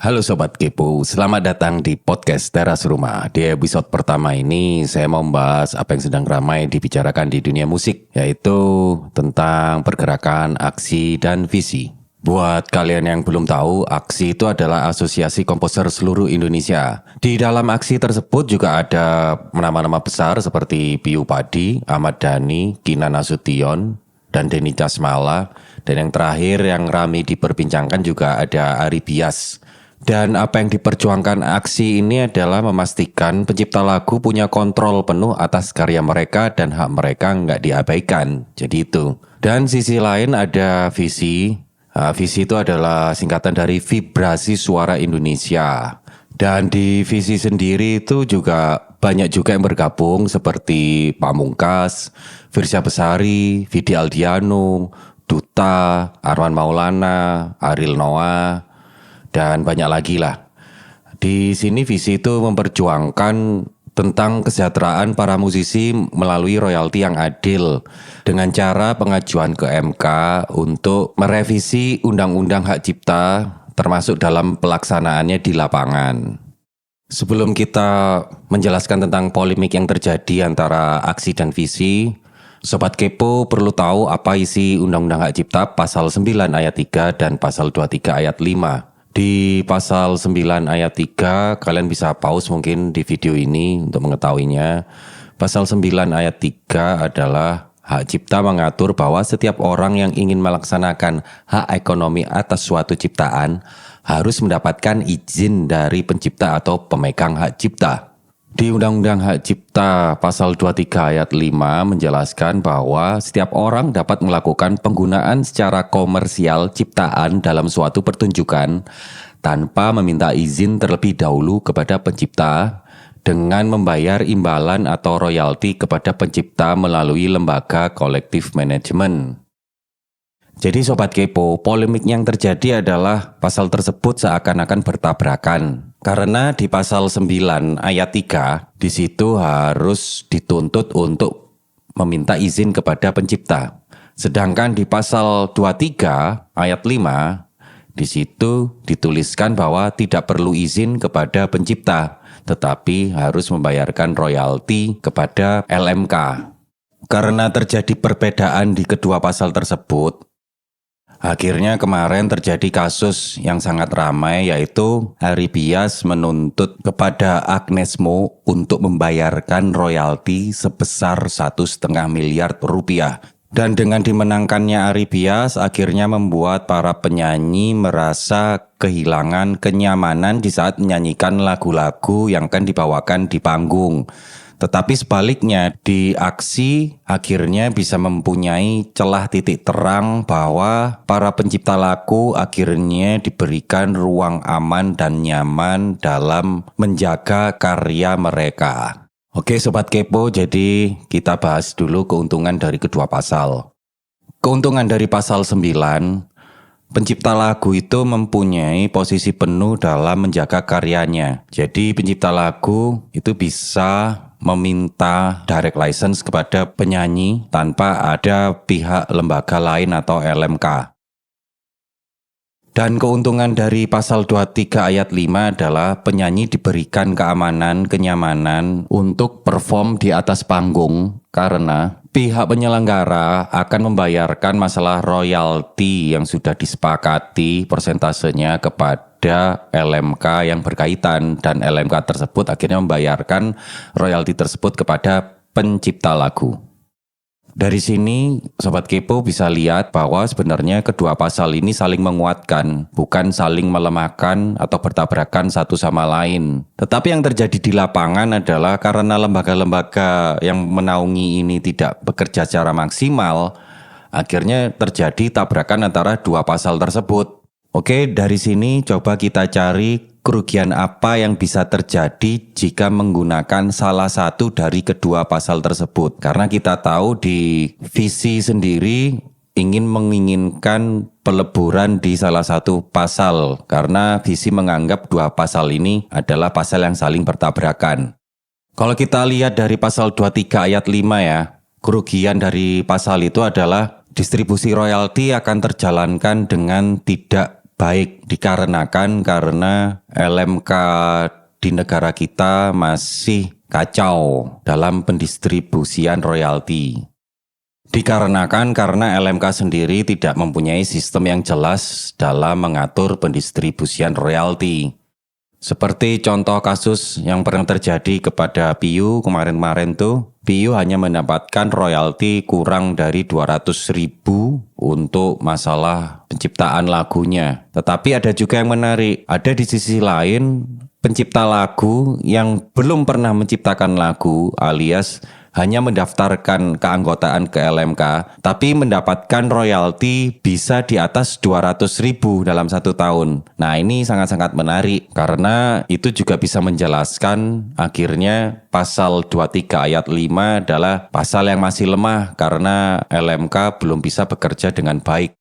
Halo Sobat Kepo, selamat datang di podcast Teras Rumah. Di episode pertama ini saya mau membahas apa yang sedang ramai dibicarakan di dunia musik, yaitu tentang pergerakan aksi dan visi. Buat kalian yang belum tahu, aksi itu adalah asosiasi komposer seluruh Indonesia. Di dalam aksi tersebut juga ada nama-nama besar seperti Piyu Padi, Ahmad Dhani, Kinan Nasution, dan Denny Casmala. Dan yang terakhir yang ramai diperbincangkan juga ada Ari Bias. Dan apa yang diperjuangkan aksi ini adalah memastikan pencipta lagu punya kontrol penuh atas karya mereka dan hak mereka nggak diabaikan. Jadi itu. Dan sisi lain ada visi. Visi itu adalah singkatan dari Vibrasi Suara Indonesia. Dan di visi sendiri itu juga banyak juga yang bergabung seperti Pamungkas, Virsya Besari, Vidi Aldiano, Duta, Arman Maulana, Ariel Noah, dan banyak lagi lah. Di sini visi itu memperjuangkan tentang kesejahteraan para musisi melalui royalti yang adil dengan cara pengajuan ke MK untuk merevisi Undang-Undang Hak Cipta termasuk dalam pelaksanaannya di lapangan. Sebelum kita menjelaskan tentang polemik yang terjadi antara aksi dan visi, Sobat Kepo perlu tahu apa isi Undang-Undang Hak Cipta pasal 9 ayat 3 dan pasal 23 ayat 5. Di pasal 9 ayat 3, kalian bisa pause mungkin di video ini untuk mengetahuinya. Pasal 9 ayat 3 adalah hak cipta mengatur bahwa setiap orang yang ingin melaksanakan hak ekonomi atas suatu ciptaan harus mendapatkan izin dari pencipta atau pemegang hak cipta. Di Undang-Undang Hak Cipta pasal 23 ayat 5 menjelaskan bahwa setiap orang dapat melakukan penggunaan secara komersial ciptaan dalam suatu pertunjukan tanpa meminta izin terlebih dahulu kepada pencipta dengan membayar imbalan atau royalti kepada pencipta melalui lembaga kolektif manajemen. Jadi Sobat Kepo, polemik yang terjadi adalah pasal tersebut seakan-akan bertabrakan. Karena di pasal 9 ayat 3, di situ harus dituntut untuk meminta izin kepada pencipta. Sedangkan di pasal 23 ayat 5, di situ dituliskan bahwa tidak perlu izin kepada pencipta, tetapi harus membayarkan royalti kepada LMK. Karena terjadi perbedaan di kedua pasal tersebut, akhirnya kemarin terjadi kasus yang sangat ramai, yaitu Ari Bias menuntut kepada Agnes Mo untuk membayarkan royalti sebesar 1,5 miliar rupiah. Dan dengan dimenangkannya Ari Bias, akhirnya membuat para penyanyi merasa kehilangan kenyamanan di saat menyanyikan lagu-lagu yang akan dibawakan di panggung. Tetapi sebaliknya, di aksi akhirnya bisa mempunyai celah titik terang bahwa para pencipta lagu akhirnya diberikan ruang aman dan nyaman dalam menjaga karya mereka. Oke Sobat Kepo, jadi kita bahas dulu keuntungan dari kedua pasal. Keuntungan dari pasal 9, pencipta lagu itu mempunyai posisi penuh dalam menjaga karyanya. Jadi pencipta lagu itu bisa meminta direct license kepada penyanyi tanpa ada pihak lembaga lain atau LMK. Dan keuntungan dari pasal 23 ayat 5 adalah penyanyi diberikan keamanan, kenyamanan untuk perform di atas panggung karena pihak penyelenggara akan membayarkan masalah royalti yang sudah disepakati persentasenya kepada LMK yang berkaitan, dan LMK tersebut akhirnya membayarkan royalti tersebut kepada pencipta lagu. Dari sini Sobat Kepo bisa lihat bahwa sebenarnya kedua pasal ini saling menguatkan, bukan saling melemahkan atau bertabrakan satu sama lain. Tetapi yang terjadi di lapangan adalah karena lembaga-lembaga yang menaungi ini tidak bekerja secara maksimal, akhirnya terjadi tabrakan antara dua pasal tersebut. Oke, dari sini coba kita cari kerugian apa yang bisa terjadi jika menggunakan salah satu dari kedua pasal tersebut. Karena kita tahu di visi sendiri menginginkan peleburan di salah satu pasal. Karena visi menganggap dua pasal ini adalah pasal yang saling bertabrakan. Kalau kita lihat dari pasal 23 ayat 5 ya, kerugian dari pasal itu adalah distribusi royalti akan terjalankan dengan tidak baik dikarenakan karena LMK di negara kita masih kacau dalam pendistribusian royalti. Dikarenakan karena LMK sendiri tidak mempunyai sistem yang jelas dalam mengatur pendistribusian royalti. Seperti contoh kasus yang pernah terjadi kepada Piyu kemarin-kemarin tuh, Piyu hanya mendapatkan royalti kurang dari 200.000 untuk masalah penciptaan lagunya. Tetapi ada juga yang menarik, ada di sisi lain pencipta lagu yang belum pernah menciptakan lagu alias hanya mendaftarkan keanggotaan ke LMK, tapi mendapatkan royalti bisa di atas 200.000 dalam 1 tahun. Nah ini sangat-sangat menarik, karena itu juga bisa menjelaskan akhirnya pasal 23 ayat 5 adalah pasal yang masih lemah karena LMK belum bisa bekerja dengan baik.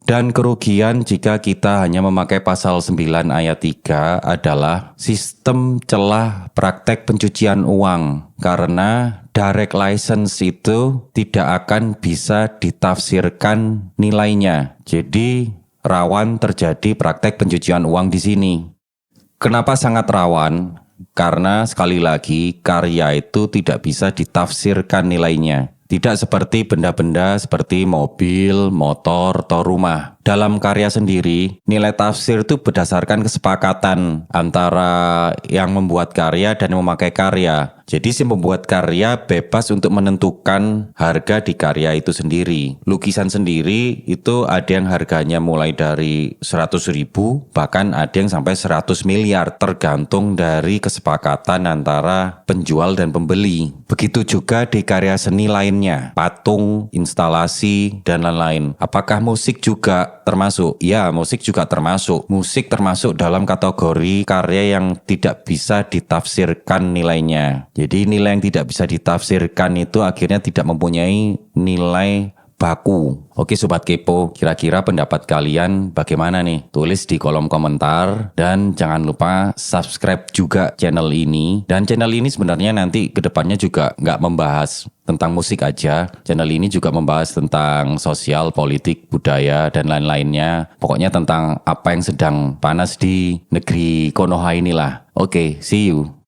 Dan kerugian jika kita hanya memakai pasal 9 ayat 3 adalah sistem celah praktek pencucian uang. Karena direct license itu tidak akan bisa ditafsirkan nilainya. Jadi rawan terjadi praktek pencucian uang di sini. Kenapa sangat rawan? Karena sekali lagi karya itu tidak bisa ditafsirkan nilainya. Tidak seperti benda-benda seperti mobil, motor, atau rumah. Dalam karya sendiri, nilai tafsir itu berdasarkan kesepakatan antara yang membuat karya dan yang memakai karya. Jadi si pembuat karya bebas untuk menentukan harga di karya itu sendiri. Lukisan sendiri itu ada yang harganya mulai dari 100.000, bahkan ada yang sampai 100 miliar tergantung dari kesepakatan antara penjual dan pembeli. Begitu juga di karya seni lainnya, patung, instalasi, dan lain-lain. Apakah musik juga termasuk? Ya, musik juga termasuk. Musik termasuk dalam kategori karya yang tidak bisa ditafsirkan nilainya. Jadi nilai yang tidak bisa ditafsirkan itu akhirnya tidak mempunyai nilai baku. Oke Sobat Kepo, kira-kira pendapat kalian bagaimana nih? Tulis di kolom komentar dan jangan lupa subscribe juga channel ini. Dan channel ini sebenarnya nanti kedepannya juga nggak membahas tentang musik aja. Channel ini juga membahas tentang sosial, politik, budaya, dan lain-lainnya. Pokoknya tentang apa yang sedang panas di negeri Konoha inilah. Oke, see you.